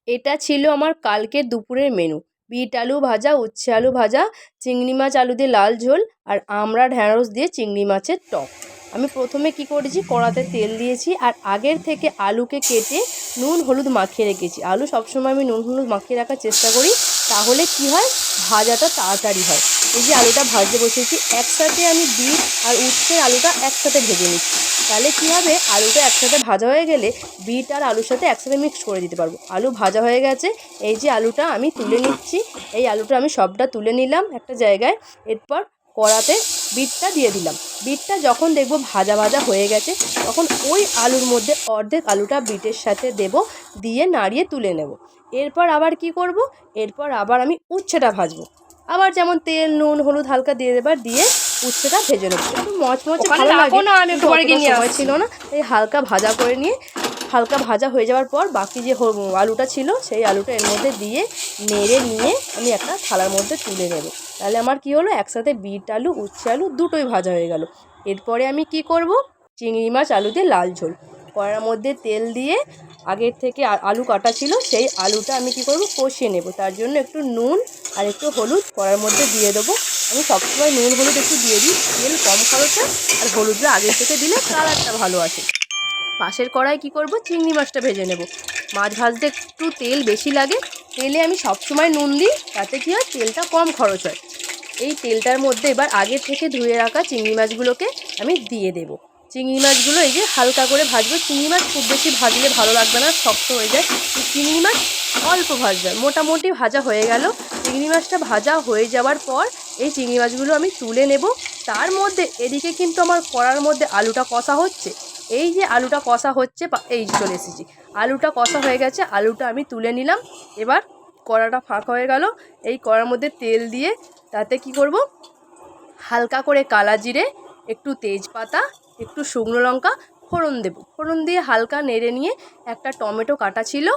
এটা ছিল আমার কালকের দুপুরের মেনু। বিট আলু ভাজা, উচ্ছে আলু ভাজা, চিংড়ি মাছ আলু দিয়ে লাল ঝোল আর আমড়া ঢ্যাঁড়স দিয়ে চিংড়ি মাছের টক। আমি প্রথমে কি করেছি, কড়াতে তেল দিয়েছি আর আগের থেকে আলুকে কেটে নুন হলুদ মাখিয়ে রেখেছি। আলু সবসময় আমি নুন হলুদ মাখিয়ে রাখার চেষ্টা করি, তাহলে কি হয়, ভাজাটা তাড়াতাড়ি হয়। এই যে আলুটা ভাজতে বসিয়েছি, একসাথে আমি বিট আর উচ্ছের আলুটা একসাথে ভেজে নিচ্ছি। তাহলে কী হবে, আলুটা একসাথে ভাজা হয়ে গেলে বিট আর আলুর সাথে একসাথে মিক্স করে দিতে পারবো। আলু ভাজা হয়ে গেছে, এই যে আলুটা আমি তুলে নিচ্ছি। এই আলুটা আমি সবটা তুলে নিলাম একটা জায়গায়। এরপর কড়াতে বিটটা দিয়ে দিলাম। বিটটা যখন দেখবো ভাজা ভাজা হয়ে গেছে, তখন ওই আলুর মধ্যে অর্ধেক আলুটা বিটের সাথে দেব, দিয়ে নাড়িয়ে তুলে নেব। এরপর আবার কি করব, এরপর আবার আমি উচ্ছেটা ভাজবো। আবার যেমন তেল নুন হলুদ হালকা দিয়ে দেবার, দিয়ে উচ্ছেটা ভেজে নেবো। একটু মচমচে ভালো লাগে, সময় ছিল না, এই হালকা ভাজা করে নিয়ে, হালকা ভাজা হয়ে যাওয়ার পর বাকি যে আলুটা ছিল সেই আলুটা এর মধ্যে দিয়ে নেড়ে নিয়ে আমি একটা থালার মধ্যে তুলে নেব। তাহলে আমার কি হলো, একসাথে বিট আলু উচ্ছে আলু দুটোই ভাজা হয়ে গেল। এরপরে আমি কি করব, চিংড়ি মাছ আলু দিয়ে লাল ঝোল। কড়ার মধ্যে তেল দিয়ে আগের থেকে আলু কাটা ছিল, সেই আলুটা আমি কি করব, কষিয়ে নেব। তার জন্য একটু নুন আর একটু হলুদ কড়ার মধ্যে দিয়ে দেবো। আমি সবসময় নুন হলুদ একটু দিয়ে দিই, তেল কম খরচে আর হলুদটা আগের থেকে দিলে কালারটা ভালো আসে। পাশের কড়াই কি করব, চিংড়ি মাছটা ভেজে নেব। মাছ ভাজতে একটু তেল বেশি লাগে, তেলে আমি সবসময় নুন দিই, তাতে কী হয়, তেলটা কম খরচ হয়। এই তেলটার মধ্যে এবার আগের থেকে ধুয়ে রাখা চিংড়ি মাছগুলোকে আমি দিয়ে দেব। চিংড়ি মাছগুলো এই যে হালকা করে ভাজবো। চিংড়ি মাছ খুব বেশি ভাজলে ভালো লাগবে না, শক্ত হয়ে যায়। চিংড়ি মাছ অল্প ভাজবে, মোটামুটি ভাজা হয়ে গেল। চিংড়ি মাছটা ভাজা হয়ে যাওয়ার পর এই চিংড়ি মাছগুলো আমি তুলে নেব। তার মধ্যে এদিকে কিন্তু আমার কড়ার মধ্যে আলুটা কষা হচ্ছে। এই যে আলুটা কষা হচ্ছে, এই চলে এসেছি, আলুটা কষা হয়ে গেছে, আলুটা আমি তুলে নিলাম। এবার কড়াটা ফাঁকা হয়ে গেল, এই কড়ার মধ্যে তেল দিয়ে তাতে কি করব, হালকা করে কালা জিরে, একটু তেজপাতা, একটু শুকনো লঙ্কা ফোড়ন দেব। ফোড়ন দিয়ে হালকা নেড়ে নিয়ে একটা টমেটো কাটা ছিল,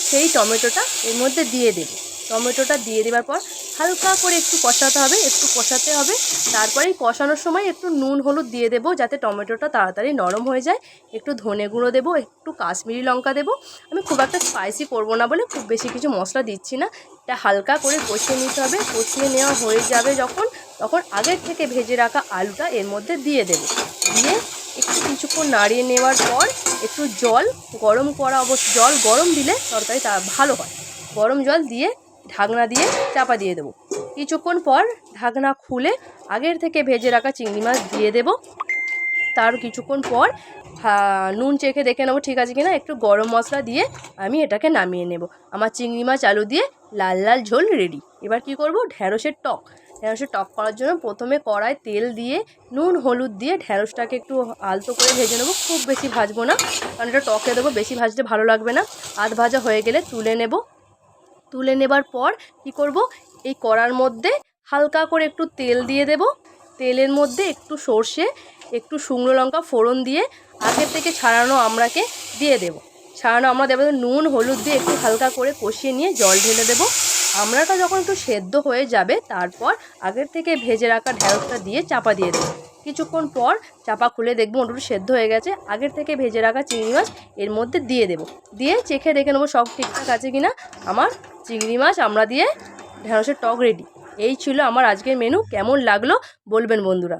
সেই টমেটোটা এর মধ্যে দিয়ে দেব। টমেটোটা দিয়ে দেওয়ার পর হালকা করে একটু কষাতে হবে, একটু কষাতে হবে। তারপরে কষানোর সময় একটু নুন হলুদ দিয়ে দেবো, যাতে টমেটোটা তাড়াতাড়ি নরম হয়ে যায়। একটু ধনে গুঁড়ো দেবো, একটু কাশ্মীরি লঙ্কা দেবো। আমি খুব একটা স্পাইসি করব না বলে খুব বেশি কিছু মশলা দিচ্ছি না। এটা হালকা করে কষিয়ে নিতে হবে। কষিয়ে নেওয়া হয়ে যাবে যখন, তখন আগের থেকে ভেজে রাখা আলুটা এর মধ্যে দিয়ে দেবো। দিয়ে একটু কিছুক্ষণ নাড়িয়ে নেওয়ার পর একটু জল গরম করা, অবশ্য জল গরম দিলে তরকারি তা ভালো হয়। গরম জল দিয়ে ঢাকনা দিয়ে চাপা দিয়ে দেবো। কিছুক্ষণ পর ঢাকনা খুলে আগের থেকে ভেজে রাখা চিংড়ি মাছ দিয়ে দেবো। তার কিছুক্ষণ পর নুন চেখে দেখে নেবো ঠিক আছে কিনা, একটু গরম মশলা দিয়ে আমি এটাকে নামিয়ে নেব। আমার চিংড়ি মাছ আলু দিয়ে লাল লাল ঝোল রেডি। এবার কি করব, ঢ্যাঁড়সের টক। ঢ্যাঁড়সের টক করার জন্য প্রথমে কড়ায় তেল দিয়ে নুন হলুদ দিয়ে ঢ্যাঁড়সটাকে একটু আলতো করে ভেজে নেবো, খুব বেশি ভাজবো না, কারণ এটা টকে দেবো, বেশি ভাজতে ভালো লাগবে না। আধ ভাজা হয়ে গেলে তুলে নেব। তুলে নেবার পর কি করব, এই কড়ার মধ্যে হালকা করে একটু তেল দিয়ে দেব। তেলের মধ্যে একটু সর্ষে, একটু শুকনো লঙ্কা ফোড়ন দিয়ে আগের থেকে ছাড়ানো আমড়াকে দিয়ে দেব। ছাড়ানো আমড়া দেবো, নুন হলুদ দিয়ে একটু হালকা করে কষিয়ে নিয়ে জল ঢেলে দেবো। আমড়াটা যখন একটু সেদ্ধ হয়ে যাবে, তারপর আগের থেকে ভেজে রাখা ঢ্যাঁড়সটা দিয়ে চাপা দিয়ে দেবো। কিছুক্ষণ পর চাপা খুলে দেখবো ওটা সেদ্ধ হয়ে গেছে। আগের থেকে ভেজে রাখা চিংড়ি মাছ এর মধ্যে দিয়ে দেবো। দিয়ে চেখে দেখে নেবো সব ঠিকঠাক আছে কিনা। আমার চিংড়ি মাছ আমড়া দিয়ে ঢ্যাঁড়সের টক রেডি। এই ছিল আমার আজকের মেনু। কেমন লাগলো বলবেন বন্ধুরা।